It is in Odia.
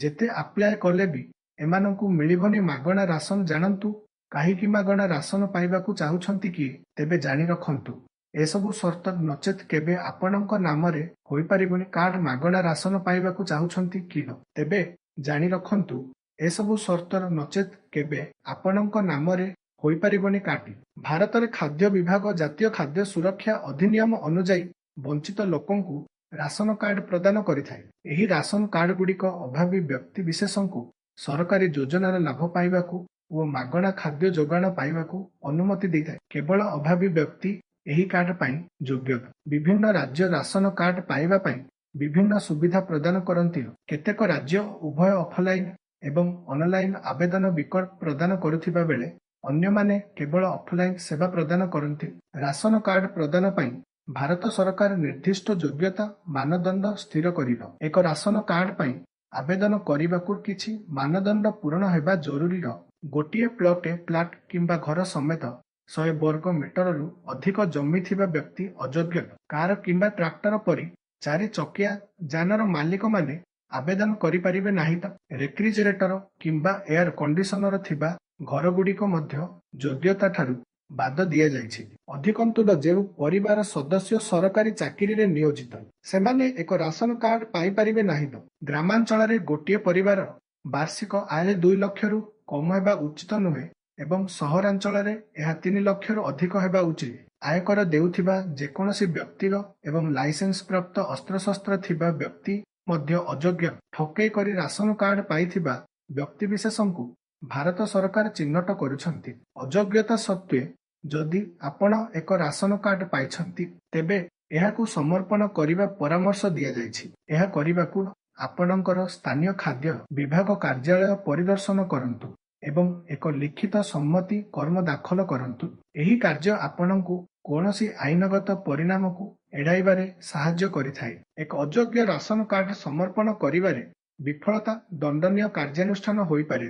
ଯେତେ ଆପ୍ଲାଏ କଲେ ବି ଏମାନଙ୍କୁ ମିଳିବନି ମାଗଣା ରାସନ। ଜାଣନ୍ତୁ କାହିଁକି ମାଗଣା ରାସନ ପାଇବାକୁ ଚାହୁଁଛନ୍ତି କି? ତେବେ ଜାଣି ରଖନ୍ତୁ ଏସବୁ ସର୍ତ୍ତ ନଚେତ୍ କେବେ ଆପଣଙ୍କ ନାମରେ ହୋଇପାରିବନି କାର୍ଡ। ମାଗଣା ରାସନ ପାଇବାକୁ ଚାହୁଁଛନ୍ତି କି? ତେବେ ଜାଣି ରଖନ୍ତୁ ଏସବୁ ସର୍ତ୍ତର ନଚେତ୍ କେବେ ଆପଣଙ୍କ ନାମରେ ହୋଇପାରିବନି କାର୍ଡ। ଭାରତରେ ଖାଦ୍ୟ ବିଭାଗ ଜାତୀୟ ଖାଦ୍ୟ ସୁରକ୍ଷା ଅଧିନିୟମ ଅନୁଯାୟୀ ବଞ୍ଚିତ ଲୋକଙ୍କୁ ରାସନ କାର୍ଡ ପ୍ରଦାନ କରିଥାଏ। ଏହି ରାସନ କାର୍ଡଗୁଡ଼ିକ ଅଭାବୀ ବ୍ୟକ୍ତି ବିଶେଷଙ୍କୁ ସରକାରୀ ଯୋଜନାର ଲାଭ ପାଇବାକୁ ଓ ମାଗଣା ଖାଦ୍ୟ ଯୋଗାଣ ପାଇବାକୁ ଅନୁମତି ଦେଇଥାଏ। କେବଳ ଅଭାବୀ ବ୍ୟକ୍ତି ଏହି କାର୍ଡ ପାଇଁ ଯୋଗ୍ୟ। ବିଭିନ୍ନ ରାଜ୍ୟ ରାସନ କାର୍ଡ ପାଇବା ପାଇଁ ବିଭିନ୍ନ ସୁବିଧା ପ୍ରଦାନ କରନ୍ତି। କେତେକ ରାଜ୍ୟ ଉଭୟ ଅଫଲାଇନ ଏବଂ ଅନଲାଇନ ଆବେଦନ ବିକଳ୍ପ ପ୍ରଦାନ କରୁଥିବା ବେଳେ ଅନ୍ୟମାନେ କେବଳ ଅଫଲାଇନ ସେବା ପ୍ରଦାନ କରନ୍ତି। ରାସନ କାର୍ଡ ପ୍ରଦାନ ପାଇଁ ଭାରତ ସରକାର ନିର୍ଦ୍ଦିଷ୍ଟ ଯୋଗ୍ୟତା ମାନଦଣ୍ଡ ସ୍ଥିର କରିବ। ଏକ ରାସନ କାର୍ଡ ପାଇଁ ଆବେଦନ କରିବାକୁ କିଛି ମାନଦଣ୍ଡ ପୂରଣ ହେବା ଜରୁରୀ। ଗୋଟିଏ ପ୍ଲଟ କିମ୍ବା ଘର ସମେତ 100 ବର୍ଗ ମିଟରରୁ ଅଧିକ ଜମି ଥିବା ବ୍ୟକ୍ତି ଅଯୋଗ୍ୟ। କାର କିମ୍ବା ଟ୍ରାକ୍ଟର ପରି 4 ଚକିଆ ଯାନର ମାଲିକମାନେ ଆବେଦନ କରିପାରିବେ ନାହିଁ। ରେଫ୍ରିଜରେଟର କିମ୍ବା ଏୟାର କଣ୍ଡିସନର ଥିବା ଘରଗୁଡ଼ିକ ମଧ୍ୟ ଯୋଗ୍ୟତା ଠାରୁ ବାଦ ଦିଆଯାଇଛି। ଅଧିକନ୍ତୁ ଯେଉଁ ପରିବାର ସଦସ୍ୟ ସରକାରୀ ଚାକିରିରେ ନିୟୋଜିତ ସେମାନେ ଏକ ରାସନ କାର୍ଡ ପାଇପାରିବେ ନାହିଁ। ଗ୍ରାମାଞ୍ଚଳରେ ଗୋଟିଏ ପରିବାର ବାର୍ଷିକ ଆୟ 2 ଲକ୍ଷରୁ କମ୍ ହେବା ଉଚିତ ନୁହେଁ ଏବଂ ସହରାଞ୍ଚଳରେ ଏହା 3 ଲକ୍ଷରୁ ଅଧିକ ହେବା ଉଚିତ। ଆୟକର ଦେଉଥିବା ଯେକୌଣସି ବ୍ୟକ୍ତିର ଏବଂ ଲାଇସେନ୍ସ ପ୍ରାପ୍ତ ଅସ୍ତ୍ରଶସ୍ତ୍ର ଥିବା ବ୍ୟକ୍ତି ମଧ୍ୟ ଅଯୋଗ୍ୟ। ଠକେଇ କରି ରାସନ କାର୍ଡ ପାଇଥିବା ବ୍ୟକ୍ତିବିଶେଷଙ୍କୁ ଭାରତ ସରକାର ଚିହ୍ନଟ କରୁଛନ୍ତି। ଅଯୋଗ୍ୟତା ସତ୍ତ୍ୱେ ଯଦି ଆପଣ ଏକ ରାସନ କାର୍ଡ ପାଇଛନ୍ତି ତେବେ ଏହାକୁ ସମର୍ପଣ କରିବା ପରାମର୍ଶ ଦିଆଯାଇଛି। ଏହା କରିବାକୁ ଆପଣଙ୍କର ସ୍ଥାନୀୟ ଖାଦ୍ୟ ବିଭାଗ କାର୍ଯ୍ୟାଳୟ ପରିଦର୍ଶନ କରନ୍ତୁ ଏବଂ ଏକ ଲିଖିତ ସମ୍ମତି କର୍ମ ଦାଖଲ କରନ୍ତୁ। ଏହି କାର୍ଯ୍ୟ ଆପଣଙ୍କୁ କୌଣସି ଆଇନଗତ ପରିଣାମକୁ ଏଡ଼ାଇବାରେ ସାହାଯ୍ୟ କରିଥାଏ। ଏକ ଅଯୋଗ୍ୟ ରାସନ କାର୍ଡ ସମର୍ପଣ କରିବାରେ ବିଫଳତା ଦଣ୍ଡନୀୟ କାର୍ଯ୍ୟାନୁଷ୍ଠାନ ହୋଇପାରେ।